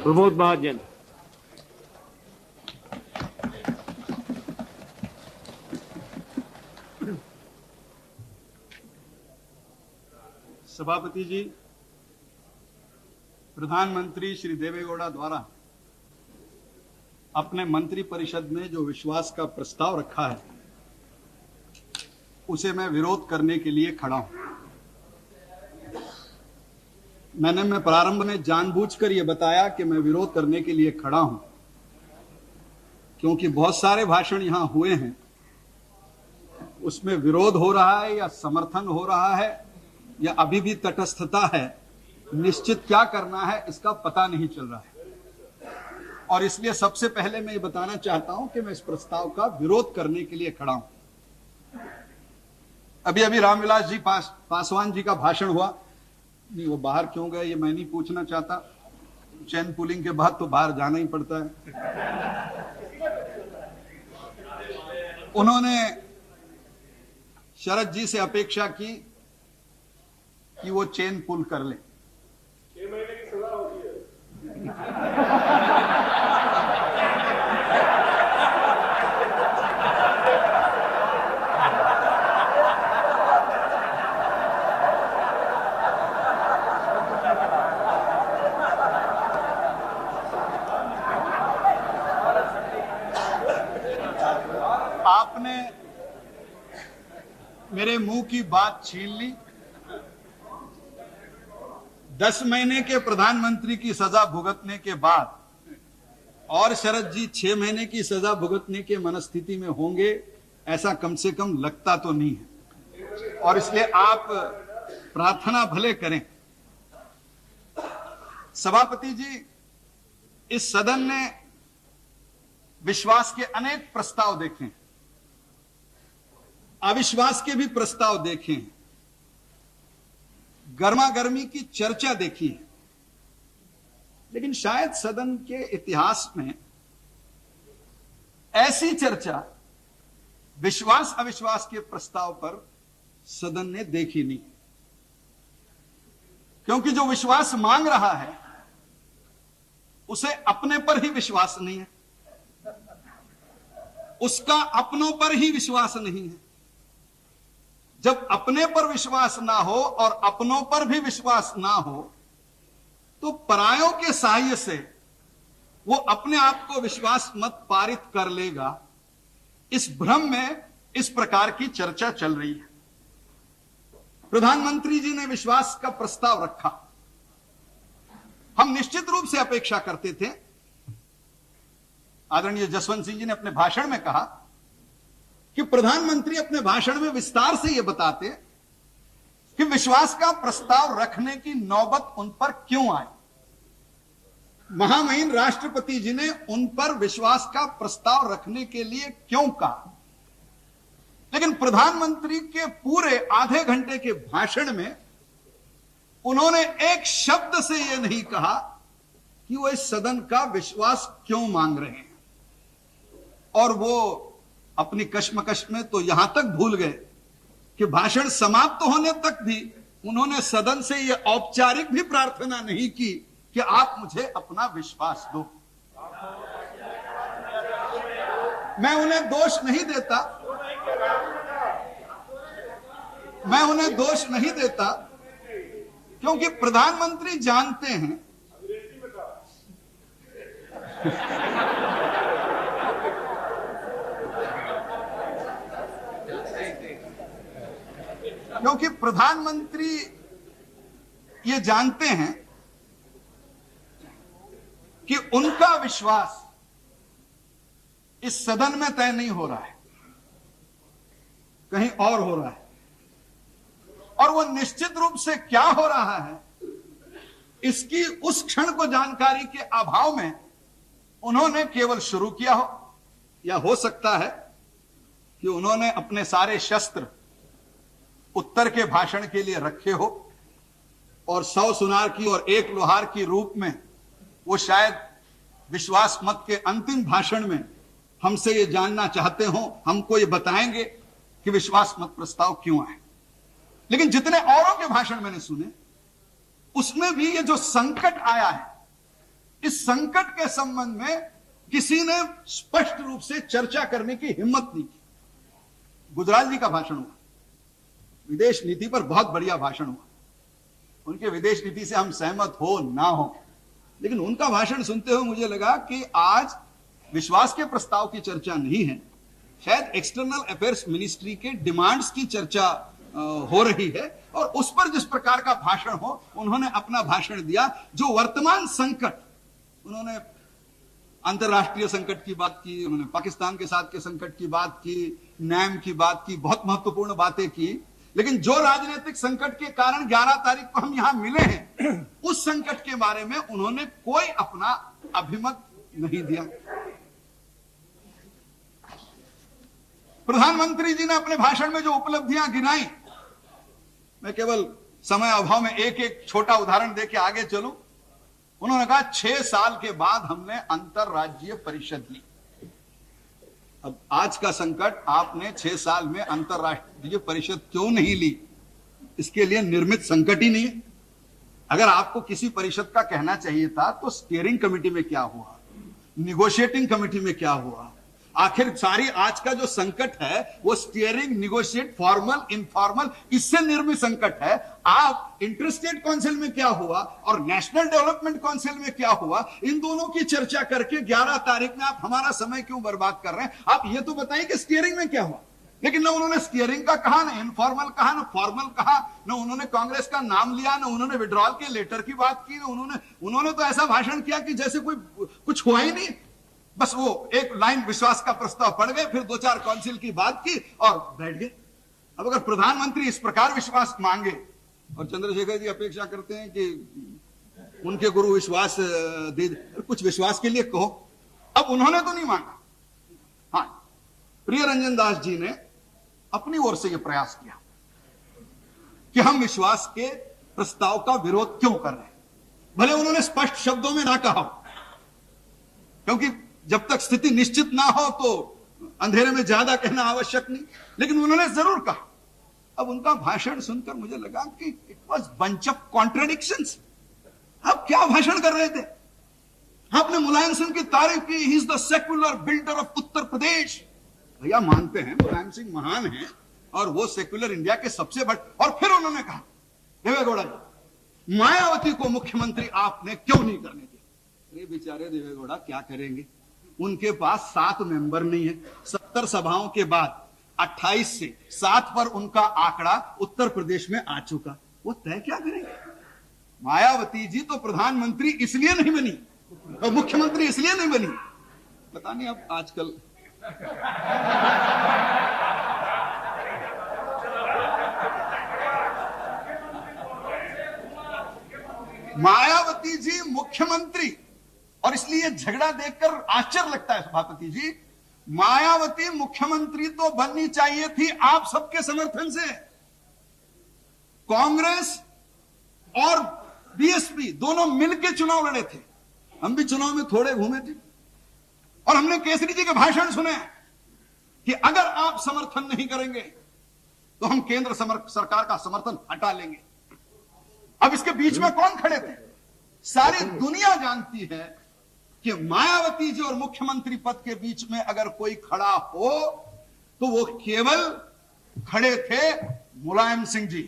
प्रमोद महाजन। सभापति जी, प्रधानमंत्री श्री देवेगौड़ा द्वारा अपने मंत्री परिषद में जो विश्वास का प्रस्ताव रखा है उसे मैं विरोध करने के लिए खड़ा हूं। मैं प्रारंभ में जानबूझकर यह बताया कि मैं विरोध करने के लिए खड़ा हूं क्योंकि बहुत सारे भाषण यहां हुए हैं, उसमें विरोध हो रहा है या समर्थन हो रहा है या अभी भी तटस्थता है, निश्चित क्या करना है इसका पता नहीं चल रहा है। और इसलिए सबसे पहले मैं ये बताना चाहता हूं कि मैं इस प्रस्ताव का विरोध करने के लिए खड़ा हूं। अभी अभी रामविलास जी पासवान जी का भाषण हुआ, नहीं वो बाहर क्यों गए ये मैं नहीं पूछना चाहता, चैन पुलिंग के बाद तो बाहर जाना ही पड़ता है। उन्होंने शरद जी से अपेक्षा की कि वो चेन पुल कर ले। 6 महीने की सजा होती है। आपने मेरे मुंह की बात छीन ली। 10 महीने के प्रधानमंत्री की सजा भुगतने के बाद और शरद जी 6 महीने की सजा भुगतने के मनस्थिति में होंगे ऐसा कम से कम लगता तो नहीं है, और इसलिए आप प्रार्थना भले करें। सभापति जी, इस सदन ने विश्वास के अनेक प्रस्ताव देखे, अविश्वास के भी प्रस्ताव देखे, गर्मा गर्मी की चर्चा देखी है, लेकिन शायद सदन के इतिहास में ऐसी चर्चा विश्वास अविश्वास के प्रस्ताव पर सदन ने देखी नहीं। क्योंकि जो विश्वास मांग रहा है उसे अपने पर ही विश्वास नहीं है, उसका अपनों पर ही विश्वास नहीं है। जब अपने पर विश्वास ना हो और अपनों पर भी विश्वास ना हो तो परायों के सहाय से वो अपने आप को विश्वास मत पारित कर लेगा। इस भ्रम में इस प्रकार की चर्चा चल रही है। प्रधानमंत्री जी ने विश्वास का प्रस्ताव रखा। हम निश्चित रूप से अपेक्षा करते थे, आदरणीय जसवंत सिंह जी ने अपने भाषण में कहा कि प्रधानमंत्री अपने भाषण में विस्तार से यह बताते कि विश्वास का प्रस्ताव रखने की नौबत उन पर क्यों आई। महामहिम राष्ट्रपति जी ने उन पर विश्वास का प्रस्ताव रखने के लिए क्यों कहा, लेकिन प्रधानमंत्री के पूरे आधे घंटे के भाषण में उन्होंने एक शब्द से यह नहीं कहा कि वो इस सदन का विश्वास क्यों मांग रहे हैं। और वो अपनी कश्मकश में तो यहां तक भूल गए कि भाषण समाप्त होने तक भी उन्होंने सदन से यह औपचारिक भी प्रार्थना नहीं की कि आप मुझे अपना विश्वास दो। मैं उन्हें दोष नहीं देता, मैं उन्हें दोष नहीं देता, क्योंकि प्रधानमंत्री जानते हैं क्योंकि प्रधानमंत्री ये जानते हैं कि उनका विश्वास इस सदन में तय नहीं हो रहा है, कहीं और हो रहा है। और वो निश्चित रूप से क्या हो रहा है इसकी उस क्षण को जानकारी के अभाव में उन्होंने केवल शुरू किया हो, या हो सकता है कि उन्होंने अपने सारे शस्त्र उत्तर के भाषण के लिए रखे हो और 100 सुनार की और 1 लोहार की रूप में वो शायद विश्वास मत के अंतिम भाषण में हमसे ये जानना चाहते हो, हमको ये बताएंगे कि विश्वास मत प्रस्ताव क्यों आए। लेकिन जितने औरों के भाषण मैंने सुने उसमें भी ये जो संकट आया है इस संकट के संबंध में किसी ने स्पष्ट रूप से चर्चा करने की हिम्मत नहीं की। गुजराल जी का भाषण हुआ, विदेश नीति पर बहुत बढ़िया भाषण हुआ। उनके विदेश नीति से हम सहमत हो ना हो, लेकिन उनका भाषण सुनते हुए मुझे लगा कि आज विश्वास के प्रस्ताव की चर्चा नहीं है, शायद एक्सटर्नल अफेयर्स मिनिस्ट्री के डिमांड्स की चर्चा हो रही है। और उस पर जिस प्रकार का भाषण हो, उन्होंने अपना भाषण दिया। जो वर्तमान संकट, उन्होंने अंतरराष्ट्रीय संकट की बात की, उन्होंने पाकिस्तान के साथ के संकट की बात की, नैम की बात की, बहुत महत्वपूर्ण बातें की। लेकिन जो राजनीतिक संकट के कारण 11 तारीख को हम यहां मिले हैं, उस संकट के बारे में उन्होंने कोई अपना अभिमत नहीं दिया। प्रधानमंत्री जी ने अपने भाषण में जो उपलब्धियां गिनाई, मैं केवल समय अभाव में एक एक छोटा उदाहरण देके आगे चलूं। उन्होंने कहा 6 साल के बाद हमने अंतरराज्यीय परिषद ली। अब आज का संकट, आपने 6 साल में अंतरराष्ट्रीय परिषद क्यों नहीं ली? इसके लिए निर्मित संकट ही नहीं है। अगर आपको किसी परिषद का कहना चाहिए था तो स्टीयरिंग कमेटी में क्या हुआ, निगोशिएटिंग कमेटी में क्या हुआ? आखिर सारी आज का जो संकट है वो स्टीयरिंग, निगोशिएट, फॉर्मल, इनफॉर्मल, इससे निर्मित संकट है। आप इंटरस्टेट काउंसिल में क्या हुआ और नेशनल डेवलपमेंट काउंसिल में क्या हुआ, इन दोनों की चर्चा करके 11 तारीख में आप हमारा समय क्यों बर्बाद कर रहे हैं? आप ये तो बताइए कि स्टीयरिंग में क्या हुआ। लेकिन ना उन्होंने स्टीयरिंग का कहा, ना इनफॉर्मल कहा, ना फॉर्मल कहा, ना उन्होंने कांग्रेस का नाम लिया, ना उन्होंने विड्रॉल के लेटर की बात की, ना उन्होंने तो ऐसा भाषण किया कि जैसे कोई कुछ हुआ ही नहीं। बस वो एक लाइन विश्वास का प्रस्ताव पढ़ गए, फिर 2-4 काउंसिल की बात की और बैठ गए। अब अगर प्रधानमंत्री इस प्रकार विश्वास मांगे, और चंद्रशेखर जी अपेक्षा करते हैं कि उनके गुरु विश्वास दे, कुछ विश्वास के लिए कहो। अब उन्होंने तो नहीं मांगा। हाँ, प्रिय रंजन दास जी ने अपनी ओर से यह प्रयास किया कि हम विश्वास के प्रस्ताव का विरोध क्यों कर रहे हैं। भले उन्होंने स्पष्ट शब्दों में ना कहा, क्योंकि जब तक स्थिति निश्चित ना हो तो अंधेरे में ज्यादा कहना आवश्यक नहीं, लेकिन उन्होंने जरूर कहा। अब उनका भाषण सुनकर मुझे लगा कि it was bunch of contradictions. आप क्या भाषण कर रहे थे? आपने मुलायम सिंह की तारीफ की, he is the secular builder of Uttar Pradesh. भैया मानते हैं मुलायम सिंह महान है और वो सेक्युलर इंडिया के सबसे बड़े। और फिर उन्होंने कहा, देवेगौड़ा जी, मायावती को मुख्यमंत्री आपने क्यों नहीं करने दिया? अरे बेचारे देवेगौड़ा क्या करेंगे, उनके पास 7 मेंबर नहीं है। 70 सभाओं के बाद 28 से 7 पर उनका आंकड़ा उत्तर प्रदेश में आ चुका, वो तय क्या करेंगे? मायावती जी तो प्रधानमंत्री इसलिए नहीं बनी और मुख्यमंत्री इसलिए नहीं बनी, पता नहीं अब आजकल मायावती जी मुख्यमंत्री, और इसलिए झगड़ा देखकर आश्चर्य लगता है सभापति जी, मायावती मुख्यमंत्री तो बननी चाहिए थी आप सबके समर्थन से। कांग्रेस और बीएसपी दोनों मिलकर चुनाव लड़े थे। हम भी चुनाव में थोड़े घूमे थे और हमने केसरी जी के भाषण सुने कि अगर आप समर्थन नहीं करेंगे तो हम केंद्र सरकार का समर्थन हटा लेंगे। अब इसके बीच में कौन खड़े थे? सारी दुनिया जानती है कि मायावती जी और मुख्यमंत्री पद के बीच में अगर कोई खड़ा हो तो वो केवल खड़े थे मुलायम सिंह जी।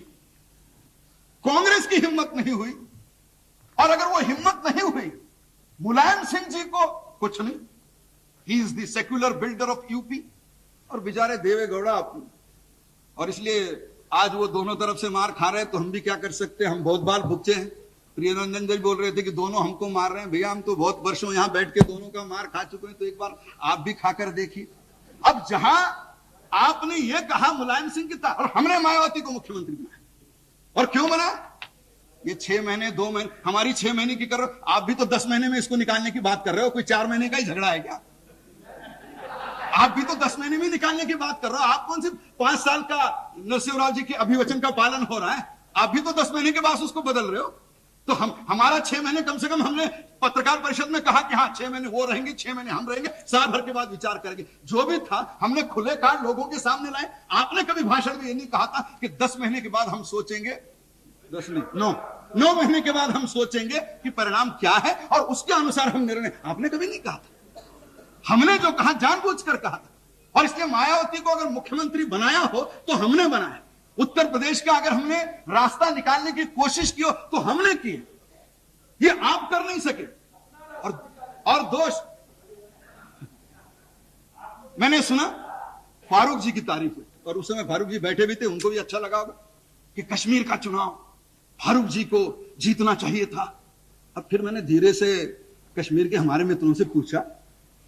कांग्रेस की हिम्मत नहीं हुई, और अगर वो हिम्मत नहीं हुई, मुलायम सिंह जी को कुछ नहीं, ही is the secular builder of UP. और बेचारे देवेगौड़ा, और इसलिए आज वो दोनों तरफ से मार खा रहे हैं, तो हम भी क्या कर सकते हैं, हम बहुत बार भुगते हैं। प्रियरंजन जी बोल रहे थे कि दोनों हमको मार रहे हैं। भैया हम तो बहुत वर्षों यहां बैठ के दोनों का मार खा चुके हैं, तो एक बार आप भी खाकर देखिए। अब जहां आपने ये कहा मुलायम सिंह की और हमने मायावती को मुख्यमंत्री बनाया, और क्यों बना? ये 6 महीने 2 महीने, हमारी 6 महीने की कर रहे हो, आप भी तो 10 महीने में इसको निकालने की बात कर रहे हो। कोई 4 महीने का ही झगड़ा है क्या? आप भी तो 10 महीने में निकालने की बात कर रहे हो। आप कौन से 5 साल का नरसिंहराव जी के अभिवचन का पालन हो रहा है, आप भी तो 10 महीने के बाद उसको बदल रहे हो। तो हमारा 6 महीने कम से कम, हमने पत्रकार परिषद में कहा कि हाँ 6 महीने वो रहेंगे, 6 महीने हम रहेंगे, साल भर के बाद विचार करेंगे। जो भी था हमने खुले कार्ड लोगों के सामने लाए। आपने कभी भाषण में ये नहीं कहा था कि 10 महीने के बाद हम सोचेंगे। 10 नहीं, 9 9 महीने के बाद हम सोचेंगे कि परिणाम क्या है और उसके अनुसार हम निर्णय। आपने कभी नहीं कहा था, हमने जो कहा जानबूझकर कहा था। और इसलिए मायावती को अगर मुख्यमंत्री बनाया हो तो हमने बनाया, उत्तर प्रदेश का अगर हमने रास्ता निकालने की कोशिश की हो तो हमने की, ये आप कर नहीं सके। और दोष, मैंने सुना फारूक जी की तारीफ हुई और उस समय फारूक जी बैठे भी थे, उनको भी अच्छा लगा होगा कि कश्मीर का चुनाव फारूक जी को जीतना चाहिए था। अब फिर मैंने धीरे से कश्मीर के हमारे मित्रों से पूछा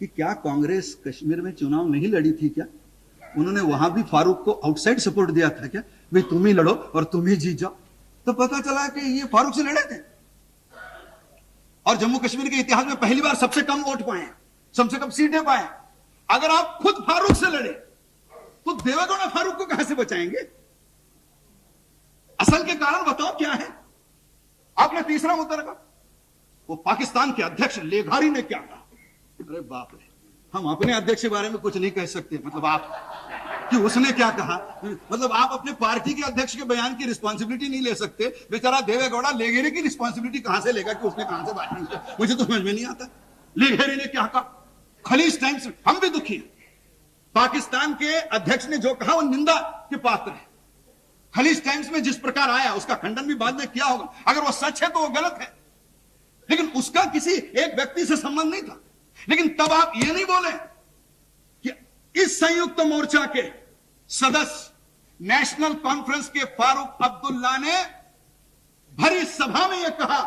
कि क्या कांग्रेस कश्मीर में चुनाव नहीं लड़ी थी क्या? उन्होंने वहां भी फारूक को आउटसाइड सपोर्ट दिया था क्या, भाई तुम ही लड़ो और तुम ही जीत जाओ? तो पता चला कि ये फारूक से लड़े थे और जम्मू कश्मीर के इतिहास में पहली बार सबसे कम वोट पाए, सबसे कम सीटें पाए। अगर आप खुद फारूक से लड़े तो देवेगौड़ा फारूक को कहां से बचाएंगे? असल के कारण बताओ क्या है? आपने तीसरा मुद्दा रखा, वो पाकिस्तान के अध्यक्ष लेघारी ने क्या कहा। अरे बाप रे, हम अपने अध्यक्ष के बारे में कुछ नहीं कह सकते, मतलब आप कि उसने क्या कहा, मतलब आप अपने पार्टी के अध्यक्ष के बयान की रिस्पांसिबिलिटी नहीं ले सकते। बेचारा देवेगौड़ा लेघेरी की रिस्पांसिबिलिटी कहां से लेगा कि उसने कहां से भाषण किया, मुझे तो समझ में नहीं आता। लेघेरी ने क्या कहा, खलीज टाइम्स, हम भी दुखी हैं। पाकिस्तान के अध्यक्ष ने जो कहा वो निंदा के पात्र है। खलीज टाइम्स में जिस प्रकार आया उसका खंडन भी बाद में किया होगा, अगर वो सच है तो वो गलत है, लेकिन उसका किसी एक व्यक्ति से संबंध नहीं था। लेकिन तब आप ये नहीं बोले कि इस संयुक्त मोर्चा के सदस्य नेशनल कॉन्फ्रेंस के फारूक अब्दुल्ला ने भरी सभा में यह कहा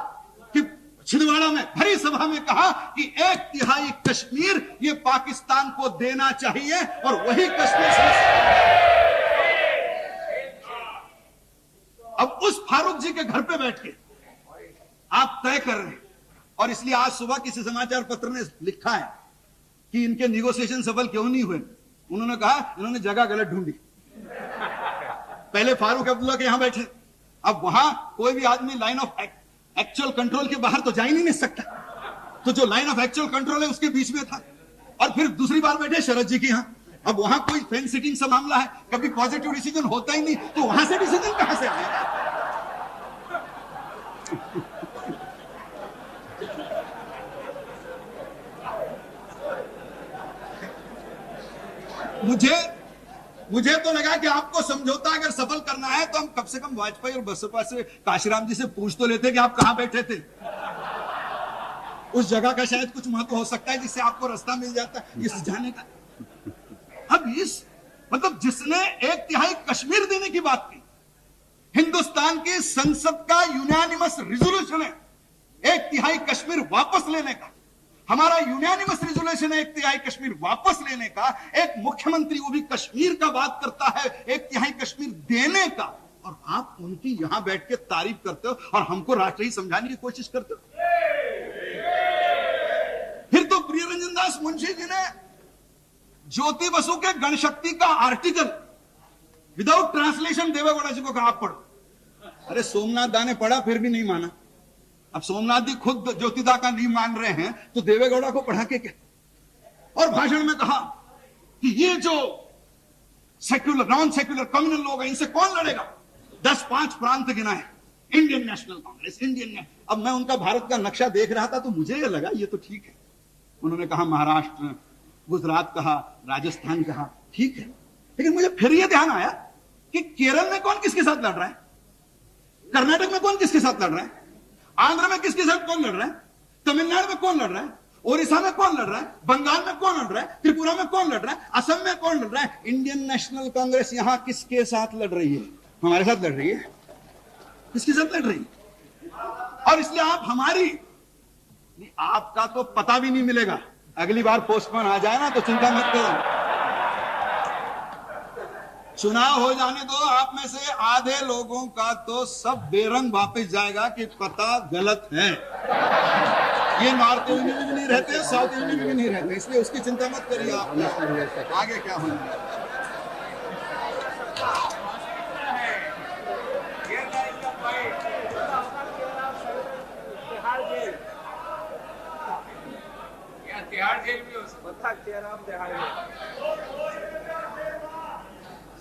कि छिंदवाड़ा में भरी सभा में कहा कि 1/3 कश्मीर ये पाकिस्तान को देना चाहिए और वही कश्मीर से। अब उस फारूक जी के घर पे बैठ के आप तय कर रहे हैं, और इसलिए आज सुबह किसी समाचार पत्र ने लिखा है कि इनके निगोशिएशन सफल क्यों नहीं हुए। उन्होंने कहा इन्होंने जगह गलत ढूंढी। पहले फारूक अब्दुल्ला के यहां बैठे, अब वहां कोई भी आदमी लाइन ऑफ एक्चुअल कंट्रोल के बाहर तो जा ही नहीं सकता, तो जो लाइन ऑफ एक्चुअल कंट्रोल है उसके बीच में था। और फिर दूसरी बार बैठे शरद जी के यहां, अब वहां कोई फेंस सिटिंग का मामला है, कभी पॉजिटिव डिसीजन होता ही नहीं, तो वहां से डिसीजन कहां से आया? मुझे तो लगा कि आपको समझौता अगर सफल करना है तो हम कम से कम वाजपेयी और बसपा से काशीराम जी से पूछ तो लेते कि आप कहां बैठे थे। उस जगह का शायद कुछ महत्व हो सकता है जिससे आपको रास्ता मिल जाता है इस जाने का। अब इस मतलब जिसने 1/3 कश्मीर देने की बात की, हिंदुस्तान की संसद का यूनानिमस रिजोल्यूशन है 1/3 कश्मीर वापस लेने का, हमारा यूनानिमस रिजोल्यूशन है 1/3 कश्मीर वापस लेने का। एक मुख्यमंत्री वो भी कश्मीर का बात करता है 1/3 कश्मीर देने का, और आप उनकी यहां बैठ के तारीफ करते हो और हमको राष्ट्रहित समझाने की कोशिश करते हो। फिर तो प्रियरंजन दास मुंशी जी ने ज्योति बसु के गणशक्ति का आर्टिकल विदाउट ट्रांसलेशन देवेगौड़ा जी को कहा आप पढ़ो। अरे सोमनाथ दा ने पढ़ा फिर भी नहीं माना। अब सोमनाथ जी खुद ज्योतिदा का नहीं मान रहे हैं तो देवेगौड़ा को पढ़ा के क्या? और भाषण में कहा कि ये जो सेक्युलर नॉन सेक्युलर कम्युनल लोग हैं इनसे कौन लड़ेगा? 10-5 प्रांत गिनाए, इंडियन नेशनल कांग्रेस, अब मैं उनका भारत का नक्शा देख रहा था तो मुझे ये लगा ये तो ठीक है। उन्होंने कहा महाराष्ट्र, गुजरात कहा, राजस्थान कहा, ठीक है, लेकिन मुझे फिर यह ध्यान आया कि केरल में कौन किसके साथ लड़ रहा है, कर्नाटक में कौन किसके साथ लड़ रहा है, आंध्र में किसके साथ कौन लड़ रहा है, तमिलनाडु में कौन लड़ रहा है, ओडिशा में कौन लड़ रहा है, बंगाल में कौन लड़ रहा है, त्रिपुरा में कौन लड़ रहा है, असम में कौन लड़ रहा है। इंडियन नेशनल कांग्रेस यहां किसके साथ लड़ रही है? हमारे साथ लड़ रही है। किसके साथ लड़ रही है? और इसलिए आप हमारी, आपका तो पता भी नहीं मिलेगा। अगली बार पोस्टपोन आ जाए ना तो चिंता मत करो, चुनाव हो जाने दो, आप में से आधे लोगों का तो सब बेरंग वापस जाएगा कि पता गलत है। ये नॉर्थ यूनियन में भी नहीं रहते, साउथ यूनियन में भी नहीं रहते, इसलिए उसकी चिंता मत करिए आप। आगे क्या होना है?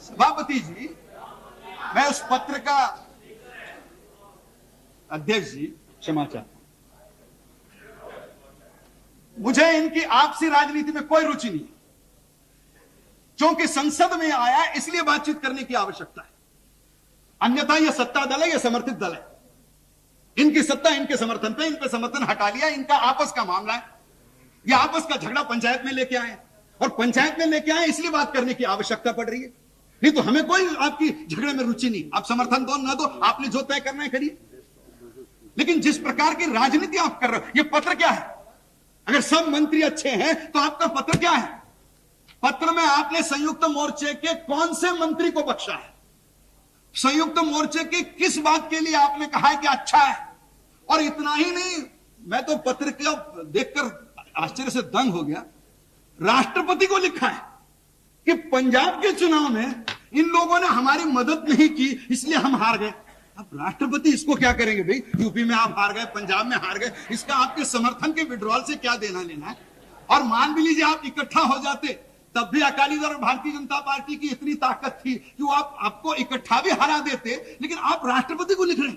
सभापति जी, मैं उस पत्र का अध्यक्ष जी क्षमा चाहता हूं, मुझे इनकी आपसी राजनीति में कोई रुचि नहीं है, क्योंकि संसद में आया इसलिए बातचीत करने की आवश्यकता है। अन्यथा यह सत्ता दल है, यह समर्थित दल है। इनकी सत्ता इनके समर्थन पे, इन पे समर्थन हटा लिया, इनका आपस का मामला है। यह आपस का झगड़ा पंचायत में लेके आए, और पंचायत में लेके आए इसलिए बात करने की आवश्यकता पड़ रही है। नहीं तो हमें कोई आपकी झगड़े में रुचि नहीं। आप समर्थन दो ना दो, आपने जो तय करना है करिए, लेकिन जिस प्रकार की राजनीति आप कर रहे हो, यह पत्र क्या है? अगर सब मंत्री अच्छे हैं तो आपका पत्र क्या है? पत्र में आपने संयुक्त मोर्चे के कौन से मंत्री को बख्शा है? संयुक्त मोर्चे की किस बात के लिए आपने कहा है कि अच्छा है? और इतना ही नहीं, मैं तो पत्र को देखकर आश्चर्य से दंग हो गया। राष्ट्रपति को लिखा है कि पंजाब के चुनाव में इन लोगों ने हमारी मदद नहीं की, इसलिए हम हार गए। अब राष्ट्रपति इसको क्या करेंगे भाई? यूपी में आप हार गए, पंजाब में हार गए, इसका आपके समर्थन के विड्रॉल से क्या देना लेना है? और मान भी लीजिए आप इकट्ठा हो जाते, तब भी अकाली दल और भारतीय जनता पार्टी की इतनी ताकत थी कि वो आपको इकट्ठा भी हरा देते। लेकिन आप राष्ट्रपति को लिख रहे हैं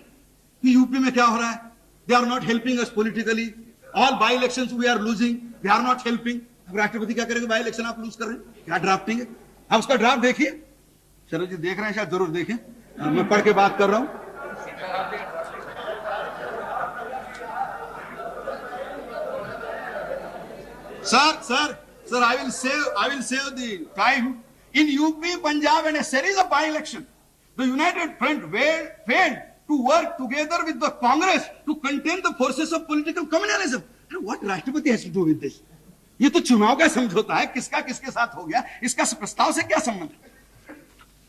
कि यूपी में क्या हो रहा है? They are not helping us politically, all by elections we are losing, they are not helping. अब राष्ट्रपति क्या करेंगे? बाई इलेक्शन आप लूज कर रहे हैं, क्या ड्राफ्टिंग है? आप उसका ड्राफ्ट देखिए। शरद जी देख रहे हैं शायद, जरूर देखें, मैं पढ़ के बात कर रहा हूं। Sir, I will save the time. In UP, Punjab, and a series of by-election, the United Front failed to work together with the Congress to contain the forces of political communalism. What Rashtrapati has to do with this? ये तो चुनाव का समझौता है, किसका किसके साथ हो गया, इसका प्रस्ताव से क्या संबंध है?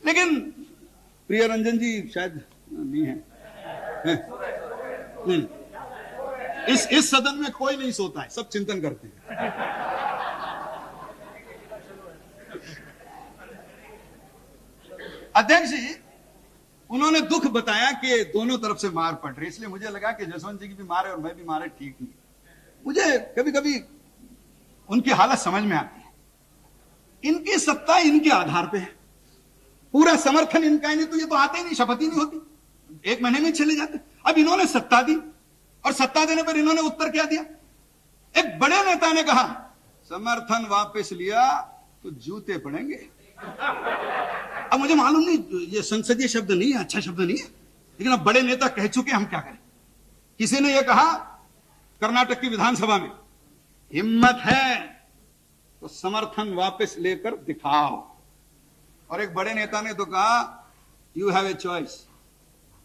लेकिन प्रिय रंजन जी शायद नहीं है। इस सदन में कोई नहीं सोता है, सब चिंतन करते हैं। अध्यक्ष जी, उन्होंने दुख बताया कि दोनों तरफ से मार पड़ रही, इसलिए मुझे लगा कि जसवंत जी की भी मार है और मैं भी मार है, ठीक नहीं। मुझे कभी कभी उनकी हालत समझ में आती है। इनकी सत्ता इनके आधार पे है, पूरा समर्थन इनका ही नहीं तो ये तो आते ही नहीं, शपथ ही नहीं होती, 1 महीने में चले जाते। अब इन्होंने सत्ता दी, और सत्ता देने पर इन्होंने उत्तर क्या दिया? एक बड़े नेता ने कहा समर्थन वापस लिया तो जूते पड़ेंगे। अब मुझे मालूम नहीं, ये संसदीय शब्द नहीं है, अच्छा शब्द नहीं है, लेकिन अब बड़े नेता कह चुके, हम क्या करें? किसी ने यह कहा कर्नाटक की विधानसभा में, हिम्मत है तो समर्थन वापस लेकर दिखाओ। और एक बड़े नेता ने तो कहा you have a choice,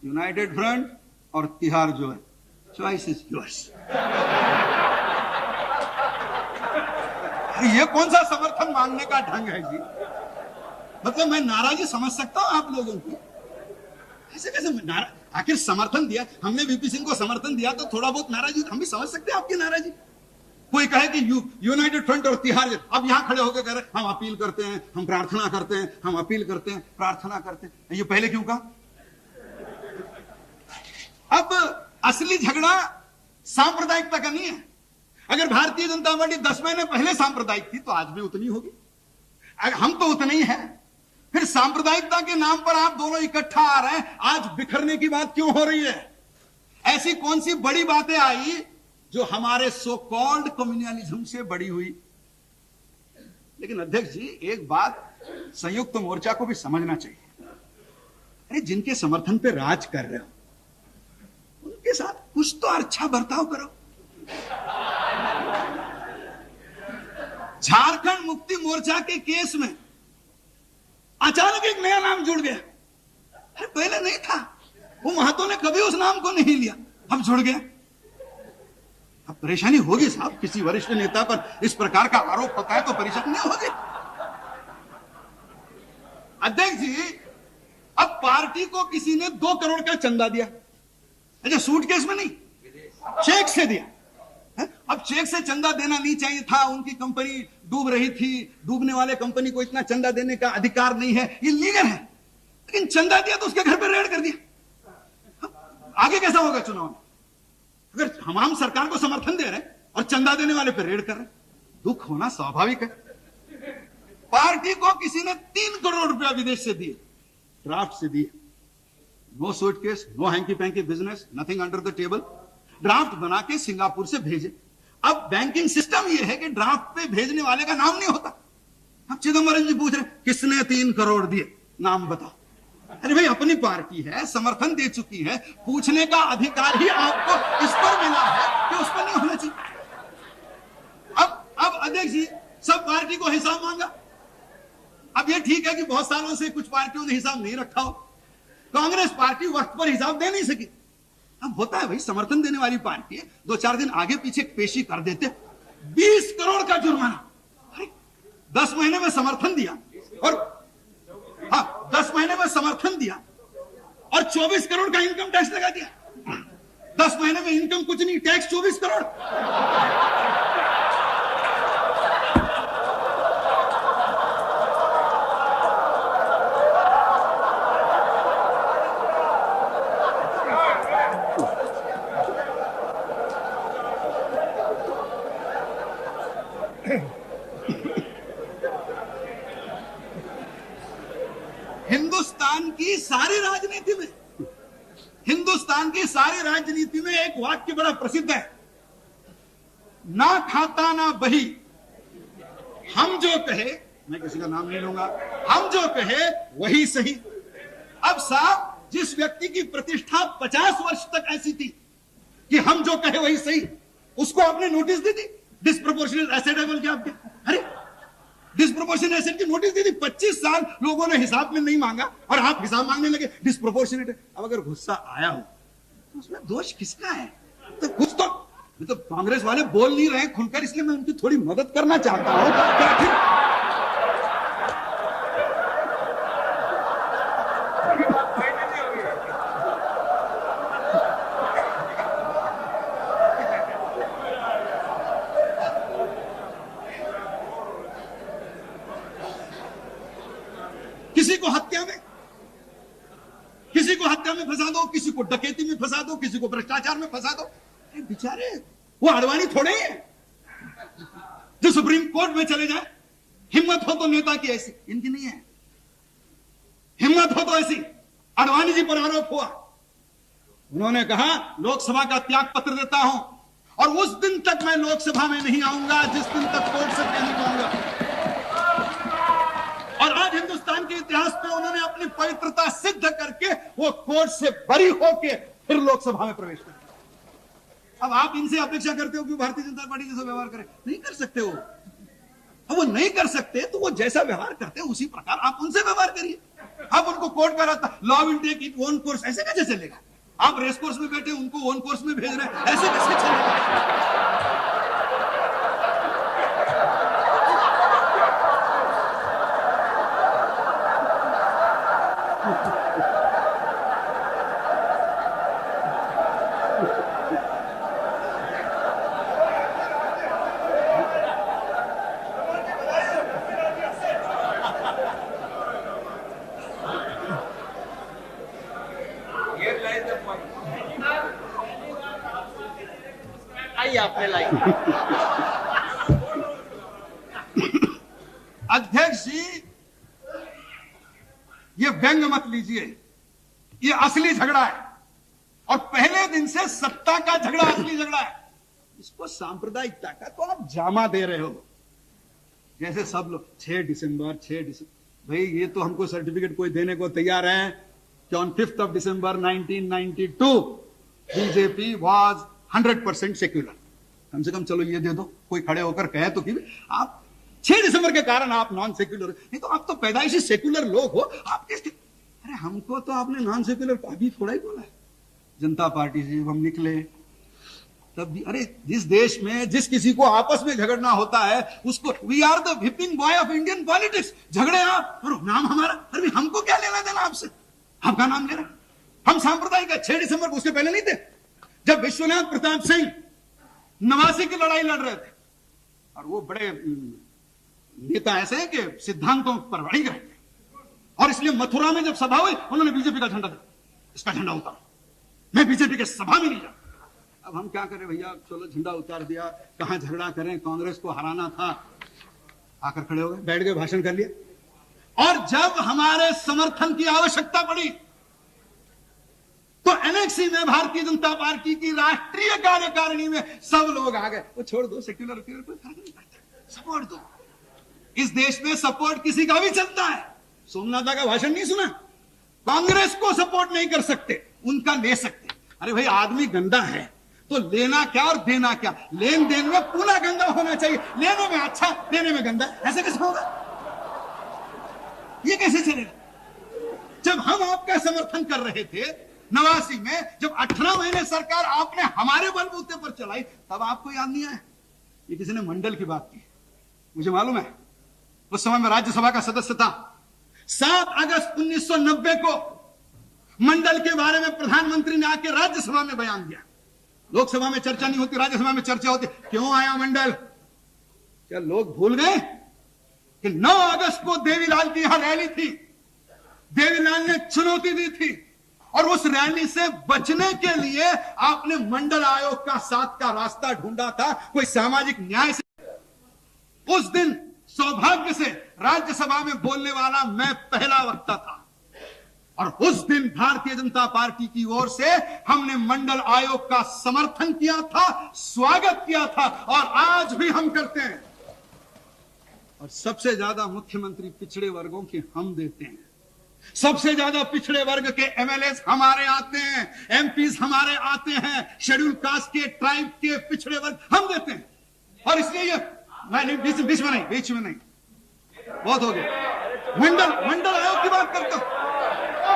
United front और तिहाड़ जो है, चॉइस इज योर्स। ये कौन सा समर्थन मांगने का ढंग है जी? मतलब मैं नाराजगी समझ सकता हूं आप लोगों की, ऐसे कैसे आखिर समर्थन दिया हमने, वीपी सिंह को समर्थन दिया तो थोड़ा बहुत नाराजगी हम भी समझ सकते हैं आपकी नाराजगी। कोई कहे कि यूनाइटेड फ्रंट और तिहाड़, अब यहां खड़े होकर कह रहे हम अपील करते हैं, हम प्रार्थना करते हैं, हम अपील करते हैं, प्रार्थना करते हैं। ये पहले क्यों कहा? अब असली झगड़ा सांप्रदायिकता का नहीं है। अगर भारतीय जनता पार्टी 10 महीने पहले सांप्रदायिक थी तो आज भी उतनी होगी, हम तो उतने ही हैं। फिर सांप्रदायिकता के नाम पर आप दोनों इकट्ठा आ रहे हैं, आज बिखरने की बात क्यों हो रही है? ऐसी कौन सी बड़ी बातें आई जो हमारे सो कॉल्ड कम्युनलिज्म से बड़ी हुई? लेकिन अध्यक्ष जी, एक बात संयुक्त मोर्चा को भी समझना चाहिए। अरे जिनके समर्थन पे राज कर रहे हो उनके साथ कुछ तो अच्छा बर्ताव करो। झारखंड मुक्ति मोर्चा के केस में अचानक एक नया नाम जुड़ गया। अरे पहले नहीं था, वो महतो ने कभी उस नाम को नहीं लिया, अब जुड़ गया। अब परेशानी होगी साहब, किसी वरिष्ठ नेता पर इस प्रकार का आरोप होता है तो परेशानी होगी। अध्यक्ष जी, अब पार्टी को किसी ने 2 करोड़ का चंदा दिया, अच्छा सूटकेस में नहीं, चेक से दिया। अब चेक से चंदा देना नहीं चाहिए था, उनकी कंपनी डूब रही थी, डूबने वाले कंपनी को इतना चंदा देने का अधिकार नहीं है, ये लीगल है। लेकिन चंदा दिया तो उसके घर पर रेड कर दिया। आगे कैसा होगा चुनाव में? अगर हम सरकार को समर्थन दे रहे हैं और चंदा देने वाले पर रेड कर रहे हैं, दुख होना स्वाभाविक है। पार्टी को किसी ने 3 करोड़ रुपया विदेश से दिए, ड्राफ्ट से दिए, no suitcase, no hanky panky business, nothing under the table. Draft बना के सिंगापुर से भेजे। अब बैंकिंग सिस्टम यह है कि ड्राफ्ट पे भेजने वाले का नाम नहीं होता। अब चिदम्बरम जी पूछ रहे किसने 3 करोड़ दिए, नाम बताओ। अरे भाई, अपनी पार्टी है, समर्थन दे चुकी है, पूछने का अधिकार ही आपको इस पर मिला है कि उस पर नहीं होना चाहिए। अब अध्यक्ष जी सब पार्टी को हिसाब मांगा। अब ये ठीक है कि बहुत सालों से कुछ पार्टियों ने हिसाब नहीं रखा हो। कांग्रेस पार्टी वक्त पर हिसाब दे नहीं सकी। अब होता है भाई, समर्थन देने वाली पार्टी है, 2-4 दिन आगे पीछे पेशी कर देते। 20 करोड़ का जुर्माना। 10 महीने में समर्थन दिया और 10 महीने में समर्थन दिया और 24 करोड़ का इनकम टैक्स लगा दिया। 10 महीने में इनकम कुछ नहीं, टैक्स 24 करोड़। हिंदुस्तान की सारी राजनीति में एक वाक्य बड़ा प्रसिद्ध है, ना खाता ना बही, हम जो कहे, मैं किसी का नाम नहीं लूंगा, हम जो कहे वही सही। अब साहब, जिस व्यक्ति की प्रतिष्ठा 50 वर्ष तक ऐसी थी कि हम जो कहे वही सही, उसको आपने नोटिस दी थी डिस्प्रोपोर्शनेट एसेट है, बल्कि आपके, अरे डिस्प्रोपोर्शनेट एसेट की नोटिस दी थी। 25 साल लोगों ने हिसाब में नहीं मांगा और आप हिसाब मांगने लगे डिस्प्रोपोर्शनेट है। अब अगर गुस्सा आया हो तो उसमें दोष किसका है? तो कुछ तो कांग्रेस वाले बोल नहीं रहे खुलकर, इसलिए मैं उनकी थोड़ी मदद करना चाहता हूं। किसी को फंसा दो, किसी को डकैती में फंसा दो, किसी को भ्रष्टाचार में फंसा दो। बेचारे वो आडवाणी थोड़े ही है जो सुप्रीम कोर्ट में चले जाए। हिम्मत हो तो नेता की ऐसी, इनकी नहीं है। हिम्मत हो तो ऐसी। आडवाणी जी पर आरोप हुआ, उन्होंने कहा लोकसभा का त्याग पत्र देता हूं और उस दिन तक मैं लोकसभा में नहीं आऊंगा जिस दिन तक कोर्ट से नहीं पाऊंगा। और आज हिंदुस्तान के इतिहास में उन्होंने अपनी पवित्रता सिद्ध करके वो कोर्ट से बरी होके फिर लोकसभा में प्रवेश किया। अब आप इनसे अपेक्षा करते हो कि भारतीय जनता पार्टी जैसा व्यवहार करें? नहीं कर सकते हो। अब वो नहीं कर सकते तो वो जैसा व्यवहार करते हैं उसी प्रकार आप उनसे व्यवहार करिए। आप उनको कोर्ट में रहता law will take it own course, ऐसे कैसे चलेगा? आप रेस कोर्स में बैठे उनको ओन कोर्स में भेज रहे हैं, ऐसे कैसे चलेगा? आपने लाई। अध्यक्ष जी, ये व्यंग मत लीजिए, ये असली झगड़ा है और पहले दिन से सत्ता का झगड़ा असली झगड़ा है। इसको सांप्रदायिकता का तो आप जामा दे रहे हो। जैसे सब लोग 6 दिसंबर भाई, ये तो हमको सर्टिफिकेट कोई देने को तैयार है कि on 5 December 1992 BJP was 100% secular. कम से कम चलो ये दे दो, कोई खड़े होकर कहे तो कि आप 6 दिसंबर के कारण आप नॉन सेक्युलर, नहीं तो आप तो पैदाइशी सेक्युलर लोग हो। आप किस, अरे हमको तो आपने नॉन सेक्युलर अभी थोड़ा ही बोला है। जनता पार्टी से हम निकले तब भी, अरे जिस देश में जिस किसी को आपस में झगड़ना होता है उसको, we are the whipping boy of Indian politics. झगड़े आप और नाम हमारा, अरे हमको क्या लेना देना आपसे? आपका नाम ले रहा। हम सांप्रदायिक है। 6 दिसंबर को उसके पहले नहीं थे, जब विश्वनाथ प्रताप सिंह 89 की लड़ाई लड़ रहे थे और वो बड़े नेता ऐसे हैं कि सिद्धांतों पर अड़िग रहे थे और इसलिए मथुरा में जब सभा हुई उन्होंने बीजेपी का झंडा दिया, इसका झंडा उतारो, मैं बीजेपी के सभा में नहीं जाऊं। अब हम क्या करें भैया, चलो झंडा उतार दिया, कहां झगड़ा करें, कांग्रेस को हराना था। आकर खड़े हो गए, बैठ गए, भाषण कर लिया। और जब हमारे समर्थन की आवश्यकता पड़ी एनेक्सी में भारतीय जनता पार्टी की राष्ट्रीय कार्यकारिणी में सब लोग आ गए। वो छोड़ दो, सेक्युलर कोई फर्क नहीं पड़ता, सपोर्ट दो। इस देश में सपोर्ट किसी का भी चलता है। सोमनाथ का भाषण नहीं सुना? कांग्रेस को सपोर्ट नहीं कर सकते, उनका ले सकते। अरे भाई, आदमी गंदा है तो लेना क्या और देना क्या? लेन देन में पूरा गंदा होना चाहिए, लेने में अच्छा, देने में गंदा। ऐसे कैसे होगा? ये कैसे चलेगा? जब हम आपका समर्थन कर रहे थे 89 में, जब 18 महीने सरकार आपने हमारे बलबूते पर चलाई, तब आपको याद नहीं आया? ये किसी ने मंडल की बात की, मुझे मालूम है। उस समय मैं राज्यसभा का सदस्य था। 7 अगस्त 1990 को मंडल के बारे में प्रधानमंत्री ने आके राज्यसभा में बयान दिया। लोकसभा में चर्चा नहीं होती, राज्यसभा में चर्चा होती। क्यों आया मंडल? क्या लोग भूल गए कि 9 अगस्त को देवीलाल की यहां रैली थी? देवीलाल ने चुनौती दी थी और उस रैली से बचने के लिए आपने मंडल आयोग का साथ का रास्ता ढूंढा था, कोई सामाजिक न्याय से। उस दिन सौभाग्य से राज्यसभा में बोलने वाला मैं पहला वक्ता था और उस दिन भारतीय जनता पार्टी की ओर से हमने मंडल आयोग का समर्थन किया था, स्वागत किया था और आज भी हम करते हैं। और सबसे ज्यादा मुख्यमंत्री पिछड़े वर्गों के हम देते हैं। सबसे ज्यादा पिछड़े वर्ग के एमएलए हमारे आते हैं, एमपीज हमारे आते हैं, शेड्यूल कास्ट के, ट्राइब के, पिछड़े वर्ग हम देते हैं। और इसलिए ये मैं बीच में नहीं, बहुत हो गया। मंडल आयोग की बात करता हूं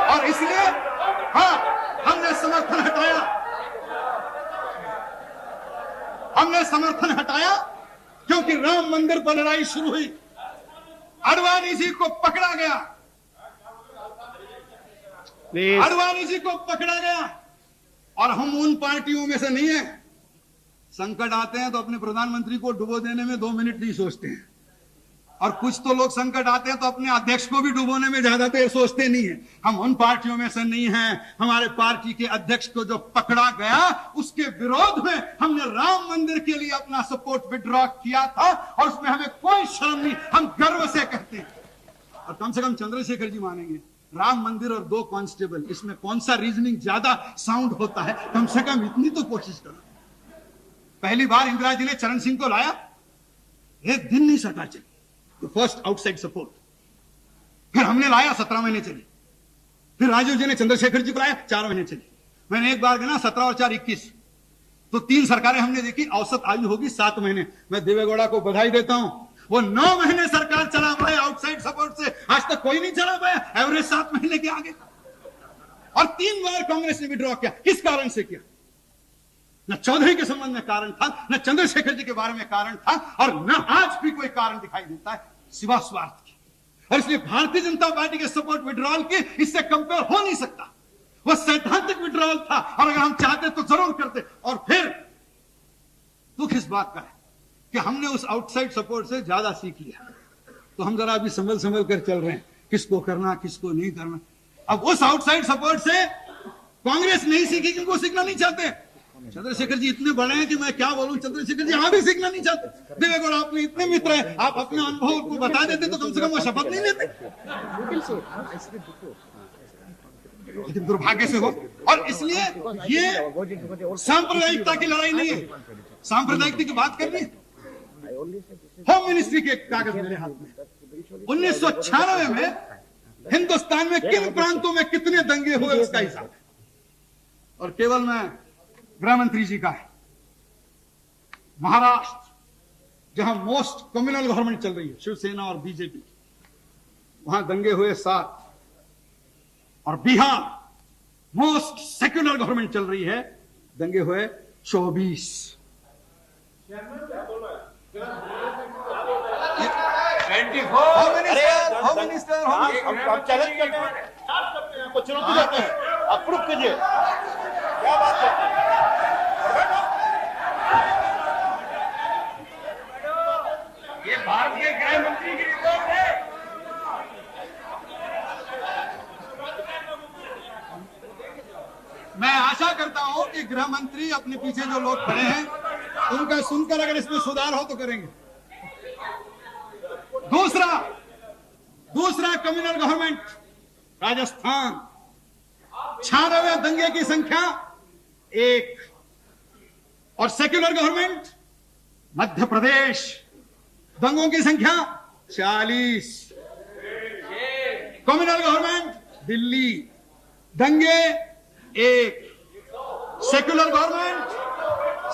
और इसलिए हमने समर्थन हटाया क्योंकि राम मंदिर पर लड़ाई शुरू हुई, अडवाणी जी को पकड़ा गया, अडवाणी जी को पकड़ा गया। और हम उन पार्टियों में से नहीं है, संकट आते हैं तो अपने प्रधानमंत्री को डुबो देने में 2 मिनट नहीं सोचते हैं। और कुछ तो लोग संकट आते हैं तो अपने अध्यक्ष को भी डुबोने में ज्यादा देर सोचते नहीं है। हम उन पार्टियों में से नहीं हैं। हमारे पार्टी के अध्यक्ष को जो पकड़ा गया उसके विरोध में हमने राम मंदिर के लिए अपना सपोर्ट विड्रॉ किया था और उसमें हमें कोई शर्म नहीं, हम गर्व से कहते हैं। और कम से कम चंद्रशेखर जी मानेंगे, राम मंदिर और 2 कांस्टेबल, इसमें कौन सा रीजनिंग ज्यादा साउंड होता है? कम से कम इतनी तो कोशिश करो। पहली बार इंदिरा जी ने चरण सिंह को लाया, 1 दिन नहीं सरकार चली, तो फर्स्ट आउटसाइड सपोर्ट। फिर हमने लाया, 17 महीने चली। फिर राजीव जी ने चंद्रशेखर जी को लाया, 4 महीने चली। मैंने एक बार गिना 17 और 4 21, तो 3 सरकारें हमने देखी, औसत आयु होगी 7 महीने। मैं देवेगौड़ा को बधाई देता हूं, वो 9 महीने सरकार चला पाए आउटसाइड सपोर्ट से, आज तक कोई नहीं चला पाया, एवरेज 7 महीने के आगे। और 3 बार कांग्रेस ने विड्रॉ किया। किस कारण से किया? न चौधरी के संबंध में कारण था, न चंद्रशेखर जी के बारे में कारण था और न आज भी कोई कारण दिखाई देता है सिवा स्वार्थ की। और इसलिए भारतीय जनता पार्टी के सपोर्ट विड्रॉल की इससे कंपेयर हो नहीं सकता। वह सैद्धांतिक विड्रॉल था और अगर हम चाहते तो जरूर करते। और फिर दुख इस बात का है कि हमने उस आउटसाइड सपोर्ट से ज्यादा सीख लिया, तो हम जरा अभी संभल कर चल रहे हैं, किसको करना किसको नहीं करना। अब उस आउटसाइड सपोर्ट से कांग्रेस नहीं सीखी क्योंकि वो सीखना नहीं चाहते। चंद्रशेखर जी इतने बड़े हैं कि मैं क्या बोलूं, चंद्रशेखर जी यहां भी सीखना नहीं चाहते। देवेगौड़ा अपने इतने मित्र हैं, आप अपने अनुभव को बता देते तो कम से कम वो शपथ नहीं लेते। लेकिन दुर्भाग्य से हो। और इसलिए ये सांप्रदायिकता की लड़ाई नहीं है। सांप्रदायिकता की बात करनी है, होम मिनिस्ट्री के कागज मेरे हाथ में। 1996 में हिंदुस्तान में किन प्रांतों में कितने दंगे हुए उसका हिसाब है, और केवल मैं गृह मंत्री जी का है। महाराष्ट्र, जहां मोस्ट कम्युनल गवर्नमेंट चल रही है, शिवसेना और बीजेपी, वहां दंगे हुए 7। और बिहार, मोस्ट सेक्युलर गवर्नमेंट चल रही है, दंगे हुए 24। होम मिनिस्टर आप चैलेंज करते हैं, कुछ चुनौती देते हैं, आप प्रूफ कीजिए क्या बात करते हैं। ये भारत के गृह मंत्री की रिपोर्ट है। मैं आशा करता हूं कि गृह मंत्री अपने पीछे जो लोग खड़े हैं उनका सुनकर अगर इसमें सुधार हो तो करेंगे। दूसरा कम्युनल गवर्नमेंट, राजस्थान, 96 दंगे की संख्या 1। और सेक्युलर गवर्नमेंट मध्य प्रदेश, दंगों की संख्या 40। कम्युनल गवर्नमेंट दिल्ली, दंगे 1। सेक्युलर गवर्नमेंट,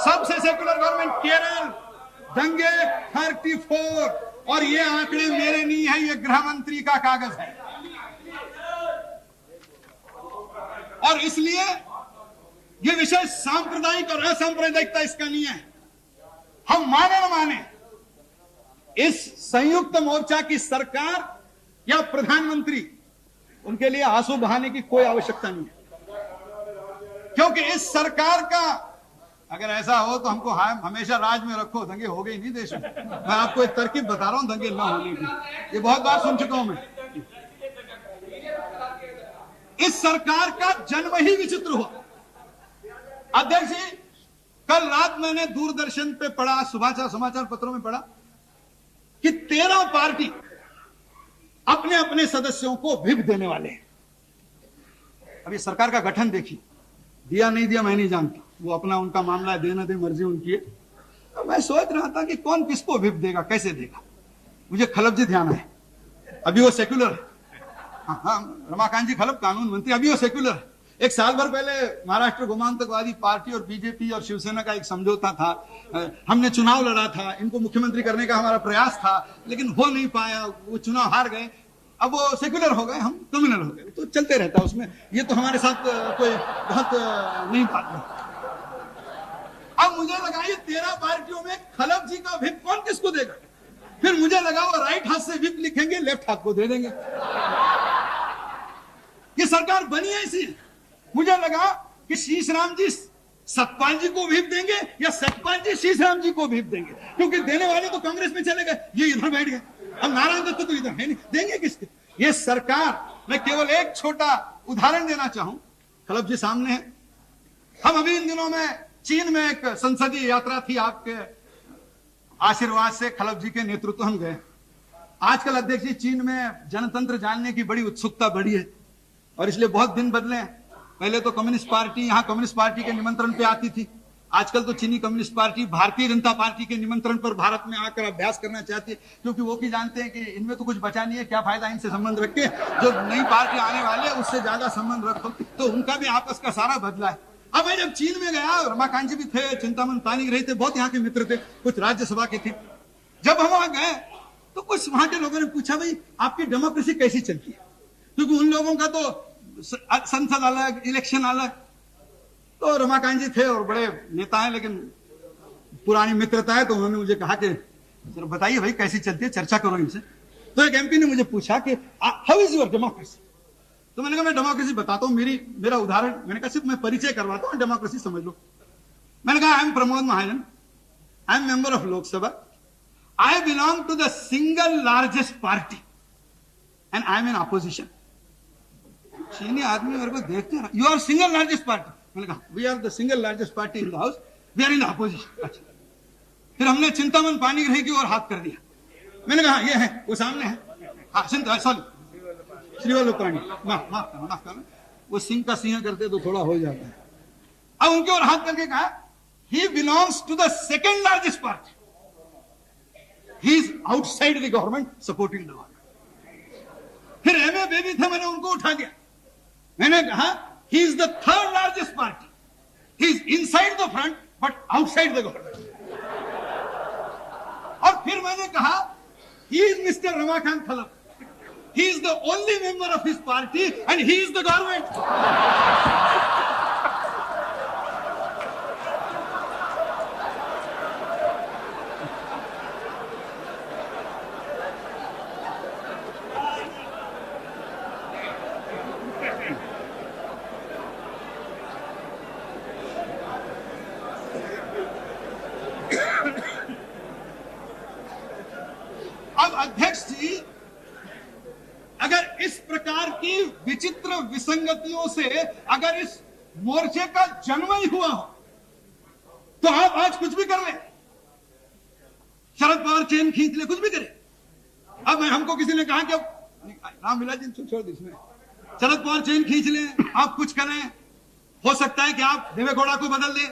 सबसे सेक्युलर गवर्नमेंट केरल, दंगे 34। और ये आंकड़े मेरे नहीं है, ये गृह मंत्री का कागज है। और इसलिए ये विषय सांप्रदायिक और असांप्रदायिकता इसका नहीं है। हम माने न माने, इस संयुक्त मोर्चा की सरकार या प्रधानमंत्री, उनके लिए आंसू बहाने की कोई आवश्यकता नहीं है। क्योंकि इस सरकार का अगर ऐसा हो तो हमको हमेशा राज में रखो, दंगे हो गए नहीं देश में। मैं आपको एक तरकीब बता रहा हूं दंगे न होने की, ये बहुत बार सुन चुका हूं मैं। इस सरकार का जन्म ही विचित्र हुआ। अध्यक्ष जी, कल रात मैंने दूरदर्शन पे पढ़ा, समाचार पत्रों में पढ़ा कि 13 पार्टी अपने अपने सदस्यों को व्हिप देने वाले हैं। अभी सरकार का गठन देखिए, दिया नहीं दिया मैं नहीं जानता, वो अपना उनका मामला है, देना दे, मर्जी उनकी है। तो मैं सोच रहा था कि कौन किसको व्हिप देगा, कैसे देगा। मुझे खलप जी ध्यान है, अभी वो सेक्युलर है। हाँ, रमाकांत जी खलप कानून मंत्री, अभी वो सेक्युलर है। एक साल भर पहले महाराष्ट्र गोमांतकवादी पार्टी और बीजेपी और शिवसेना का एक समझौता था। हमने चुनाव लड़ा था, इनको मुख्यमंत्री करने का हमारा प्रयास था, लेकिन हो नहीं पाया, वो चुनाव हार गए। अब वो सेक्युलर हो गए, हम कम्युनल हो गए, तो चलते रहता है उसमें। ये तो हमारे साथ कोई बहुत नहीं बात है। अब मुझे लगा ये 13 पार्टियों में खलप जी का व्हिप कौन किसको देगा। फिर मुझे लगा वो राइट हाथ से व्हिप लिखेंगे, लेफ्ट हाथ को दे देंगे। ये सरकार बनी है इसी। मुझे लगा कि शीशराम जी सतपाल जी को व्हिप देंगे या सतपाल जी शीशराम जी को व्हिप देंगे, क्योंकि देने वाले तो कांग्रेस में चले गए, ये इधर बैठ गए। अब नारायण दत्त तो इधर है नहीं, देंगे किसके। ये सरकार, मैं केवल एक छोटा उदाहरण देना चाहूं, खलप जी सामने है। हम अभी इन दिनों में चीन में एक संसदीय यात्रा थी, आपके आशीर्वाद से खलप जी के नेतृत्व हम गए। आजकल अध्यक्ष जी चीन में जनतंत्र जानने की बड़ी उत्सुकता बढ़ी है, और इसलिए बहुत दिन बदले हैं। पहले तो कम्युनिस्ट पार्टी यहाँ कम्युनिस्ट पार्टी के निमंत्रण पे आती थी, आजकल तो चीनी communist party Bharatiya Janata party के निमंत्रण पर भारत में आकर अभ्यास करना चाहती है, क्योंकि वो भी जानते हैं कि इनमें तो कुछ बचा नहीं है, क्या फायदा इनसे संबंध रख के, जो नई पार्टी आने वाले उससे ज्यादा संबंध रखो। तो उनका भी आपस का सारा बदला है। अब मैं जब चीन में गया, रमाकांत जी भी थे, चिंतामन पानी रहे थे, बहुत यहाँ के मित्र थे, कुछ राज्यसभा के थे। जब हम वहां गए तो कुछ वहां के लोगों ने पूछा, भाई आपकी डेमोक्रेसी कैसी चलती है, क्योंकि उन लोगों का तो संसद अलग, इलेक्शन अलग। तो रमाकांत जी थे और बड़े नेता हैं, लेकिन पुरानी मित्रता है, तो उन्होंने मुझे कहा कि सर बताइए भाई कैसी चलती है, चर्चा करो इनसे। तो एक एमपी ने मुझे पूछा कि हाउ इज योर डेमोक्रेसी। तो मैंने कहा मैं डेमोक्रेसी बताता हूँ, मेरा उदाहरण, मैंने कहा सिर्फ मैं परिचय करवाता हूँ, डेमोक्रेसी समझ लो। मैंने कहा I am Pramod Mahajan, I am member of Lok Sabha, I belong to the single largest party and I am in opposition. चीनी आदमी मेरे को देखते हैं, you are single largest party. मैंने कहा we are the single largest party in the house, we are in the opposition. अच्छा, फिर हमने चिंतामन पानी ग्रही की ओर हाथ कर दिया। मैंने कहा ये है, वो सामने है, हाँ सॉरी श्रीवल्लभ पानी, माफ करना, वो सिंह का सिंह करते तो थोड़ा हो जाता है। अब उनके ओर हाथ करके कहा he belongs to the second largest party, he is outside the government supporting the government. फिर एमए बेबी थे, मैंने उनको उठा दिया। मैंने कहा he is the third largest party, he is inside the front but outside the government। और फिर मैंने कहा he is Mr. Ramakant Khalap, he is the only member of his party and he is the government। अध्यक्ष जी, अगर इस प्रकार की विचित्र विसंगतियों से अगर इस मोर्चे का जन्म ही हुआ हो, तो आप आज कुछ भी कर ले, शरद पवार चेन खींच ले, कुछ भी करे। अब हमको किसी ने कहा कि अब रामविलास जी छोड़ दी इसमें, शरद पवार चेन खींच लें, आप कुछ करें, हो सकता है कि आप देवेगौड़ा को बदल दें,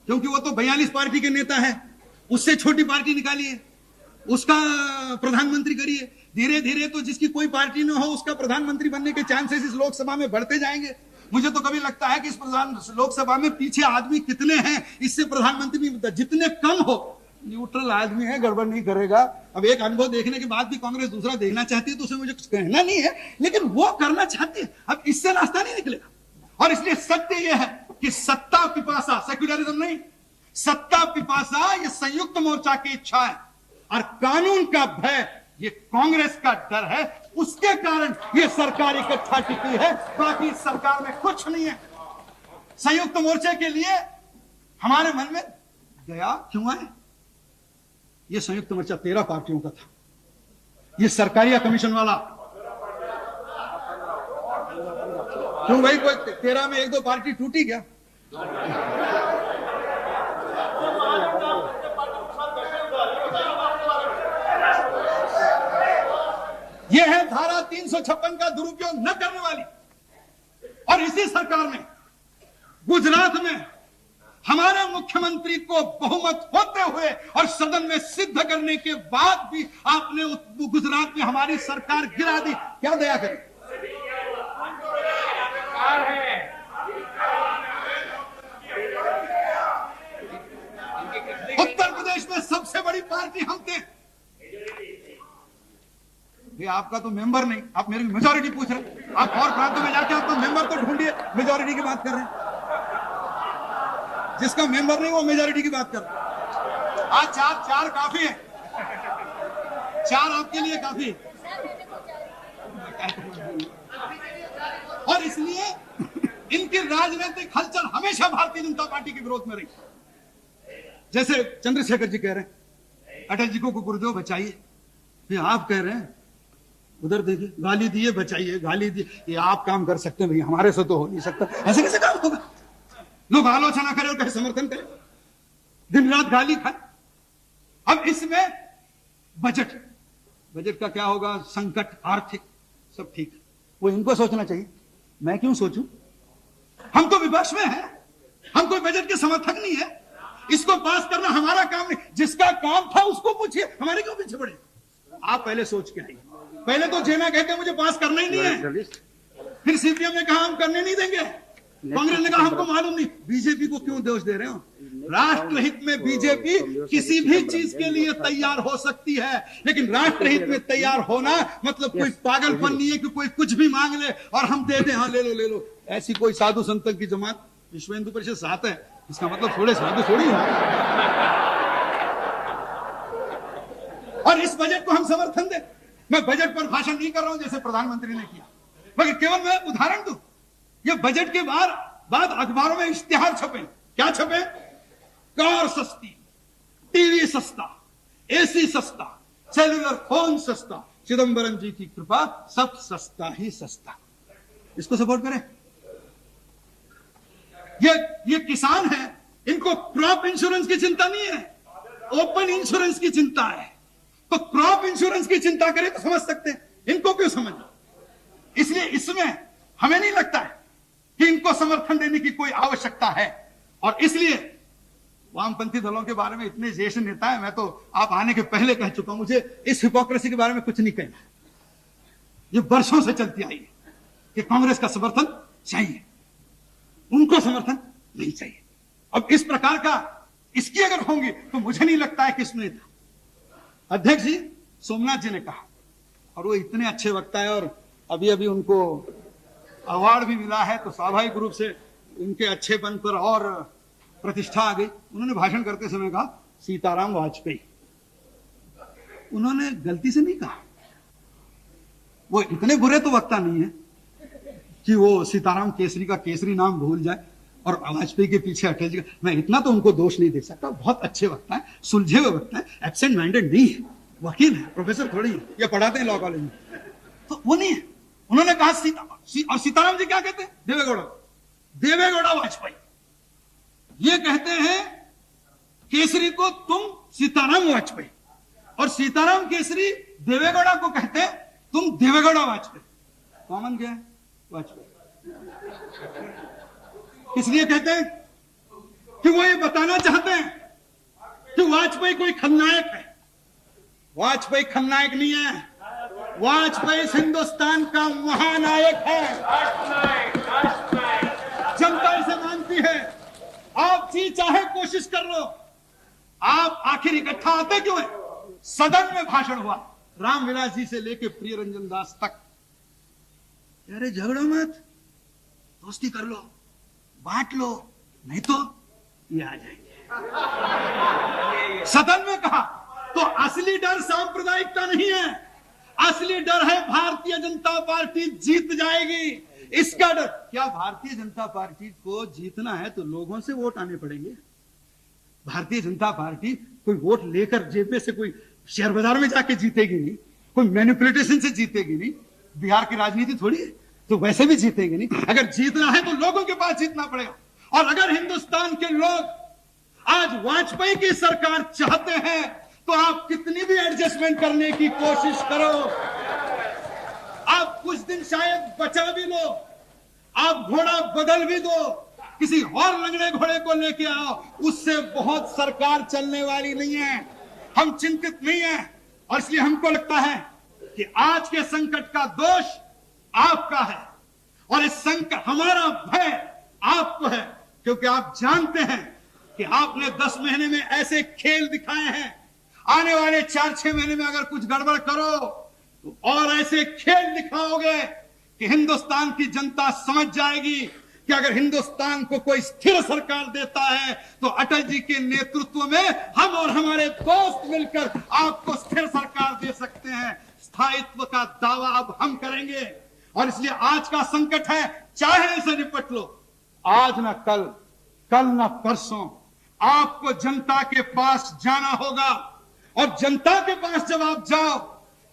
क्योंकि वो तो 42 पार्टी के नेता है, उससे छोटी पार्टी निकालिए, उसका प्रधानमंत्री करिए। धीरे धीरे तो जिसकी कोई पार्टी न हो उसका प्रधानमंत्री बनने के चांसेस इस लोकसभा में बढ़ते जाएंगे। मुझे तो कभी लगता है कि इस लोकसभा में पीछे आदमी कितने हैं इससे प्रधानमंत्री नहीं बनता। जितने कम हो, न्यूट्रल आदमी है, गड़बड़ नहीं करेगा। अब एक अनुभव देखने के बाद भी कांग्रेस दूसरा देखना चाहती है तो उसे मुझे कुछ कहना नहीं है, लेकिन वो करना चाहती है। अब इससे रास्ता नहीं निकलेगा। और इसलिए सत्य यह है कि सत्ता पिपासा, सेक्युलरिज्म नहीं, सत्ता पिपासा ये संयुक्त मोर्चा की इच्छा है और कानून का भय ये कांग्रेस का डर है। उसके कारण ये सरकार इकट्ठा टिकी है, बाकी सरकार में कुछ नहीं है। संयुक्त मोर्चे के लिए हमारे मन में दया क्यों आए? ये संयुक्त मोर्चा 13 पार्टियों का था, ये सरकारिया कमीशन वाला क्यों भाई? कोई 13 में 1-2 पार्टी टूटी क्या? यह है धारा 356 का दुरुपयोग न करने वाली। और इसी सरकार ने गुजरात में हमारे मुख्यमंत्री को बहुमत होते हुए और सदन में सिद्ध करने के बाद भी आपने गुजरात में हमारी सरकार गिरा दी। क्या दया करें? उत्तर प्रदेश में सबसे बड़ी पार्टी हम थे। ये आपका तो मेंबर नहीं, आप मेरी मेजॉरिटी पूछ रहे हैं। आप और प्रांतों में जाके आपका मेंबर तो ढूंढिए, मेजॉरिटी की बात कर रहे हैं। जिसका मेंबर नहीं वो मेजॉरिटी की बात कर रहे हैं। आज चार काफी है, 4 आपके लिए काफी है। और इसलिए इनकी राजनीतिक हलचल हमेशा भारतीय जनता पार्टी के विरोध में रही। जैसे चंद्रशेखर जी कह रहे हैं अटल जी को गुरुदेव बचाइए, फिर आप कह रहे हैं उधर देखिए गाली दिए बचाइए, गाली दिए। ये आप काम कर सकते हैं भैया, हमारे से तो हो नहीं सकता। ऐसे कैसे काम होगा? लोग आलोचना करें और कहे समर्थन करें, दिन रात गाली खाए। अब इसमें बजट का क्या होगा? संकट, आर्थिक सब ठीक है, वो इनको सोचना चाहिए। मैं क्यों सोचूं? हम तो विपक्ष में हैं, हम कोई बजट के समर्थक नहीं है। इसको पास करना हमारा काम नहीं। जिसका काम था उसको पूछिए, हमारे क्यों पीछे पड़े? आप पहले सोच के आइए। पहले तो जेना कहते मुझे पास करना ही नहीं है, फिर सीपीएम ने कहा हम करने नहीं देंगे, कांग्रेस ने कहा हमको मालूम नहीं। बीजेपी को क्यों दोष दे रहे हो? राष्ट्रहित में बीजेपी किसी भी चीज के लिए तैयार हो सकती है, लेकिन राष्ट्रहित में तैयार होना मतलब कोई पागलपन नहीं है कि कोई कुछ भी मांग ले और हम दे दें, हाँ ले लो। ऐसी कोई साधु संतों की जमात विश्व हिंदू परिषद साथ है, इसका मतलब थोड़े साधु थोड़ी हो। और इस बजट को हम समर्थन दें। मैं बजट पर भाषण नहीं कर रहा हूं जैसे प्रधानमंत्री ने किया, मगर केवल मैं उदाहरण दूं। ये बजट के बाद अखबारों में इश्तिहार छपे। क्या छपे? कार सस्ती, टीवी सस्ता, एसी सस्ता, सेल्युलर फोन सस्ता, चिदंबरम जी की कृपा, सब सस्ता ही सस्ता। इसको सपोर्ट करें। ये किसान है, इनको क्रॉप इंश्योरेंस की चिंता नहीं है, ओपन इंश्योरेंस की चिंता है। तो क्रॉप इंश्योरेंस की चिंता करें तो समझ सकते हैं, इनको क्यों समझ? इसलिए इसमें हमें नहीं लगता है कि इनको समर्थन देने की कोई आवश्यकता है। और इसलिए वामपंथी दलों के बारे में इतने ज्येष्ठ नेता है, मैं तो आप आने के पहले कह चुका हूं, मुझे इस हिपोक्रेसी के बारे में कुछ नहीं कहना। ये वर्षों से चलती आई है कि कांग्रेस का समर्थन चाहिए, उनको समर्थन नहीं चाहिए। अब इस प्रकार का इसकी अगर होंगी तो मुझे नहीं लगता है कि इसमें अध्यक्ष जी सोमनाथ जी ने कहा, और वो इतने अच्छे वक्ता है और अभी उनको अवार्ड भी मिला है, तो स्वाभाविक रूप से उनके अच्छेपन पर और प्रतिष्ठा आ गई। उन्होंने भाषण करते समय कहा सीताराम वाजपेयी। उन्होंने गलती से नहीं कहा, वो इतने बुरे तो वक्ता नहीं है कि वो सीताराम केसरी का केसरी नाम भूल जाए और वाजपेयी के पीछे अटल जी का। मैं इतना तो उनको दोष नहीं दे सकता, बहुत अच्छे वक्ता है, सुलझे हुए वक्ता है, एब्सेंट माइंडेड नहीं है, वकील है, प्रोफेसर थोड़ी है, ये पढ़ाते हैं लॉ कॉलेज में, तो वो नहीं है। उन्होंने कहा और सीताराम जी क्या कहते हैं? देवेगौड़ा वाजपेयी। ये कहते हैं केसरी को तुम सीताराम वाजपेयी, और सीताराम केसरी देवेगौड़ा को कहते हैं तुम देवेगौड़ा वाजपेयी। कॉमन क्या है? वाजपेयी। इसलिए कहते हैं कि वो ये बताना चाहते हैं कि वाजपेयी कोई खलनायक है। वाजपेयी खलनायक नहीं है, वाजपेयी इस हिंदुस्तान का महानायक है। जनता इसे मानती है। आप जी चाहे कोशिश कर लो, आप आखिर इकट्ठा आते क्यों है? सदन में भाषण हुआ रामविलास जी से लेके प्रिय रंजन दास तक, अरे झगड़ो मत, दोस्ती कर लो, बांट लो, नहीं तो ये आ जाएंगे। सदन में कहा तो असली डर सांप्रदायिकता नहीं है, असली डर है भारतीय जनता पार्टी जीत जाएगी, इसका डर। क्या भारतीय जनता पार्टी को जीतना है तो लोगों से वोट आने पड़ेंगे? भारतीय जनता पार्टी कोई वोट लेकर जेबे से कोई शेयर बाजार में जाके जीतेगी नहीं, कोई मैनिपुलेशन से जीतेगी नहीं। बिहार की राजनीति थोड़ी है, तो वैसे भी जीतेगी नहीं। अगर जीतना है तो लोगों के पास जीतना पड़ेगा। और अगर हिंदुस्तान के लोग आज वाजपेयी की सरकार चाहते हैं तो आप कितनी भी एडजस्टमेंट करने की कोशिश करो, आप कुछ दिन शायद बचा भी लो, आप घोड़ा बदल भी दो, किसी और लंगड़े घोड़े को लेके आओ, उससे बहुत सरकार चलने वाली नहीं है। हम चिंतित नहीं है और इसलिए हमको लगता है कि आज के संकट का दोष आपका है और इस संकट, हमारा भय आपको है, क्योंकि आप जानते हैं कि आपने 10 महीने में ऐसे खेल दिखाए हैं, आने वाले 4-6 महीने में अगर कुछ गड़बड़ करो तो और ऐसे खेल दिखाओगे कि हिंदुस्तान की जनता समझ जाएगी कि अगर हिंदुस्तान को कोई स्थिर सरकार देता है तो अटल जी के नेतृत्व में हम और हमारे दोस्त मिलकर आपको स्थिर सरकार दे सकते हैं। स्थायित्व का दावा अब हम करेंगे और इसलिए आज का संकट है, चाहे इसे निपट लो, आज ना कल, कल ना परसों आपको जनता के पास जाना होगा। और जनता के पास जब आप जाओ,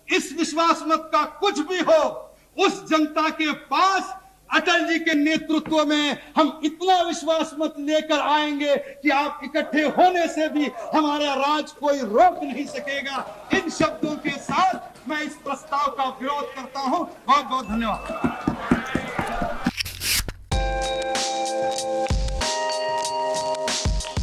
इस विश्वास मत का कुछ भी हो, उस जनता के पास अटल जी के नेतृत्व में हम इतना विश्वास मत लेकर आएंगे कि आप इकट्ठे होने से भी हमारा राज कोई रोक नहीं सकेगा। इन शब्दों के साथ मैं इस प्रस्ताव का विरोध करता हूं। बहुत बहुत धन्यवाद।